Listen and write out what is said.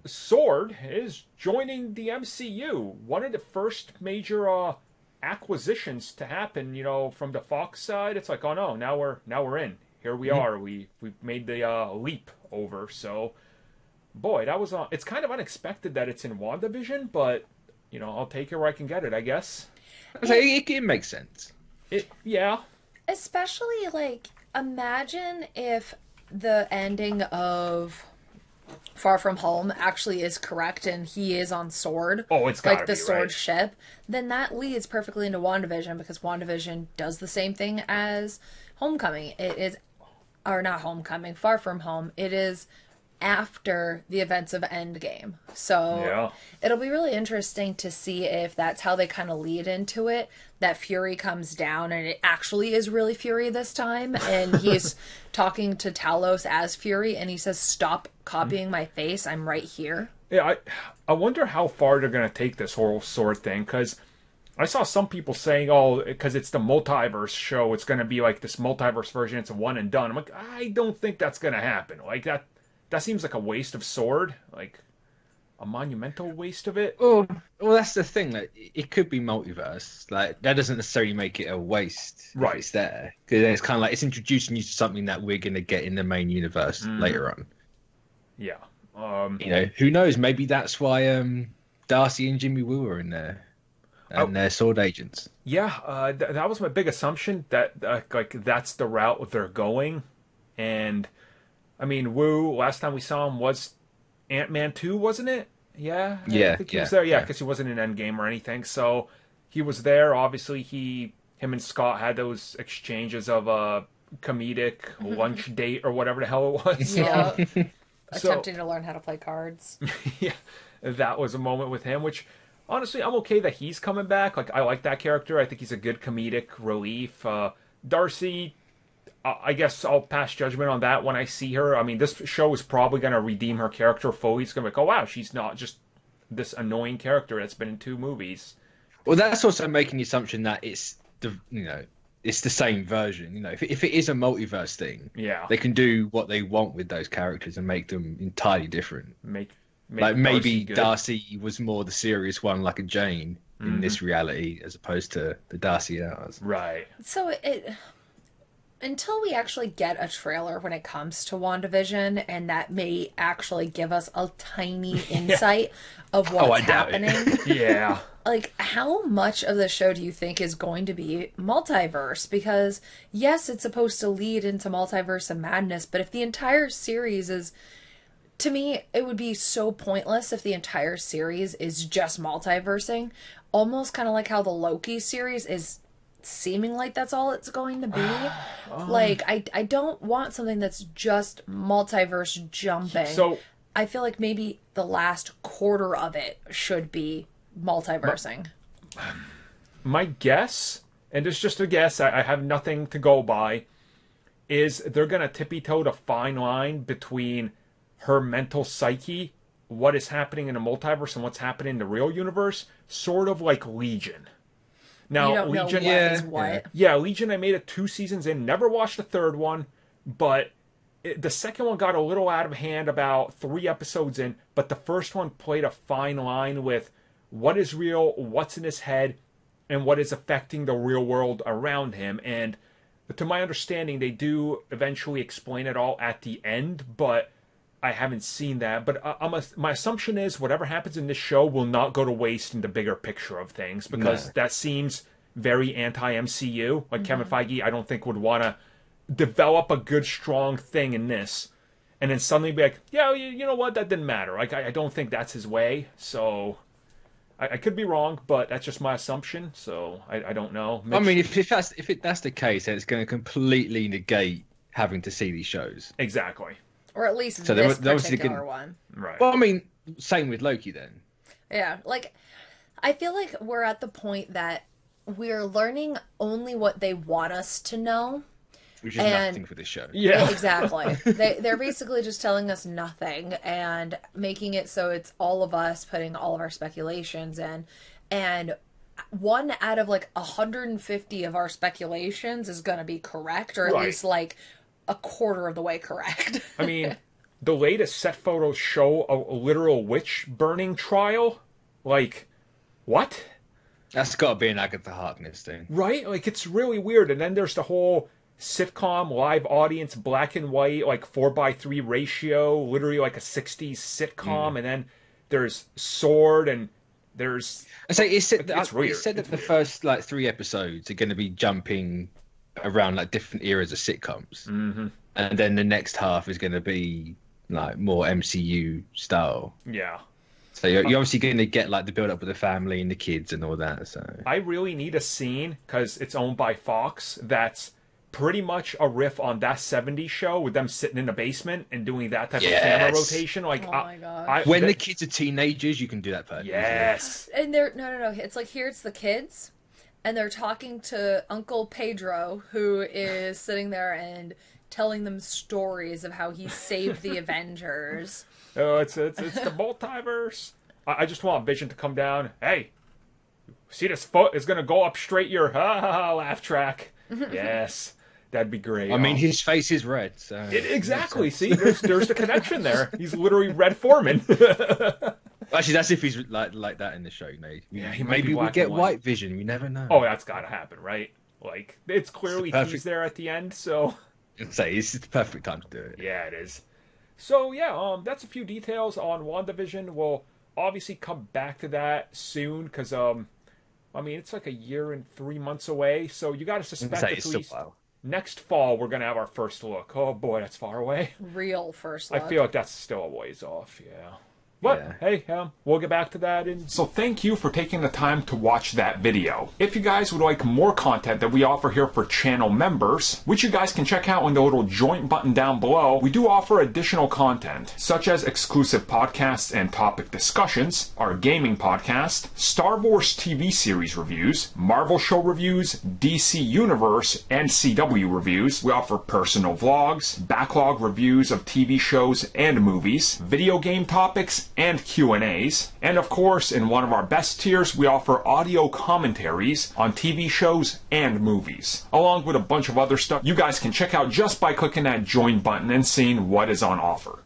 Sword is joining the MCU. One of the first major acquisitions to happen, from the Fox side. It's like, oh no, now we're in. Here we are. We've made the leap over. So, boy, that was it's kind of unexpected that it's in WandaVision, but I'll take it where I can get it, I guess. It makes sense. Yeah. Especially, like, imagine if the ending of Far From Home actually is correct and he is on Sword. Oh, it's gotta like the be, Sword right? ship. Then that leads perfectly into WandaVision because WandaVision does the same thing as Homecoming. It is, or not Homecoming, Far From Home. It is after the events of Endgame. So Yeah. it'll be really interesting to see if that's how they kind of lead into it. That Fury comes down and it actually is really Fury this time. And he's talking to Talos as Fury and he says, "Stop copying my face. I'm right here." Yeah, I wonder how far they're going to take this whole Sword thing, because I saw some people saying, oh, because it's the multiverse show, it's going to be like this multiverse version, it's a one and done. I'm like, I don't think that's going to happen. Like, that seems like a waste of Sword, like a monumental waste of it. Well, that's the thing. Like, it could be multiverse. Like, that doesn't necessarily make it a waste. Right. If it's there, because it's kind of like it's introducing you to something that we're going to get in the main universe later on. Yeah. Who knows? Maybe that's why Darcy and Jimmy Woo are in there, and they're Sword agents. Yeah, that was my big assumption, that like that's the route they're going. And I mean, Wu, last time we saw him was Ant-Man 2, wasn't it? Yeah? Yeah, I think he was there. Yeah, because he wasn't in Endgame or anything. So he was there. Obviously, him and Scott had those exchanges of a comedic lunch date or whatever the hell it was. Yeah. So, Attempting to learn how to play cards. yeah, that was a moment with him, which honestly, I'm okay that he's coming back. Like, I like that character. I think he's a good comedic relief. Darcy, I guess I'll pass judgment on that when I see her. I mean, this show is probably going to redeem her character fully. It's going to be like, oh, wow, she's not just this annoying character that's been in 2 movies. Well, that's also making the assumption that it's it's the same version. If it is a multiverse thing, Yeah. they can do what they want with those characters and make them entirely different. Make Like, Darcy maybe good. Darcy was more the serious one, like a Jane, in this reality, as opposed to the Darcy in ours. Right. So until we actually get a trailer when it comes to WandaVision, and that may actually give us a tiny insight of what's I doubt it. happening. Yeah. Like, how much of the show do you think is going to be multiverse? Because, yes, it's supposed to lead into multiverse and madness, but if the entire series is... To me, it would be so pointless if the entire series is just multiversing. Almost kind of like how the Loki series is seeming like that's all it's going to be. Like, I don't want something that's just multiverse jumping. So I feel like maybe the last quarter of it should be multiversing. my guess, and it's just a guess, I have nothing to go by, is they're going to tippy-toe the fine line between her mental psyche, what is happening in the multiverse, and what's happening in the real universe, sort of like Legion. Now, You don't know Legion, what is what. yeah, Legion, I made it 2 seasons in, never watched the 3rd one, but the 2nd one got a little out of hand about 3 episodes in, but the 1st one played a fine line with what is real, what's in his head, and what is affecting the real world around him. And to my understanding, they do eventually explain it all at the end, but I haven't seen that. But my assumption is whatever happens in this show will not go to waste in the bigger picture of things, because that seems very anti-MCU. Like, Kevin Feige, I don't think would want to develop a good, strong thing in this, and then suddenly be like, yeah, you know what, that didn't matter. Like, I don't think that's his way, so... I could be wrong, but that's just my assumption, so I don't know. I mean, if that's the case, then it's going to completely negate having to see these shows. Exactly. Or at least So this they're obviously particular gonna- one. Right. Well, I mean, same with Loki then. Yeah, like, I feel like we're at the point that we're learning only what they want us to know. Which is And- nothing for this show. yeah. Exactly. They're basically just telling us nothing and making it so it's all of us putting all of our speculations in. And 1 out of like 150 of our speculations is going to be correct, or at Right. least like a quarter of the way correct. I mean, the latest set photos show a literal witch burning trial. Like, what? That's got to be an Agatha Harkness thing. Right? Like, it's really weird. And then there's the whole sitcom, live audience, black and white, like 4:3 ratio, literally like a 60s sitcom. And then there's Sword, and there's... I say it's said weird. It said that the first like 3 episodes are going to be jumping around like different eras of sitcoms, and then the next half is going to be like more MCU style. Yeah. So you're obviously going to get like the build up with the family and the kids and all that. So I really need a scene, because it's owned by Fox, that's pretty much a riff on that 70s show with them sitting in a basement and doing that type of camera rotation. Like, oh my god! When the kids are teenagers, you can do that perfectly. Yes. And they're no. It's like here it's the kids, and they're talking to Uncle Pedro, who is sitting there and telling them stories of how he saved the Avengers. Oh, it's the multiverse. I just want Vision to come down. Hey, see this foot is gonna go up straight your laugh track. Yes, that'd be great. I mean, his face is red, so exactly. See, there's the connection there. He's literally Red Foreman. Actually, that's if he's like that in the show. Yeah, he might maybe be we black get and white. White Vision. We never know. Oh, that's gotta happen, right? Like, it's clearly teased there at the end, so... Say it's the perfect time to do it. Yeah, it is. So, yeah, that's a few details on WandaVision. We'll obviously come back to that soon, because, I mean, it's like a year and 3 months away, so you gotta suspect at least next fall we're gonna have our first look. Oh boy, that's far away. Real first look. I feel like that's still a ways off, yeah. But, hey, we'll get back to that. So thank you for taking the time to watch that video. If you guys would like more content that we offer here for channel members, which you guys can check out in the little join button down below, we do offer additional content, such as exclusive podcasts and topic discussions, our gaming podcast, Star Wars TV series reviews, Marvel show reviews, DC Universe and CW reviews. We offer personal vlogs, backlog reviews of TV shows and movies, video game topics, and Q&As. And of course, in one of our best tiers, we offer audio commentaries on TV shows and movies, along with a bunch of other stuff you guys can check out just by clicking that join button and seeing what is on offer.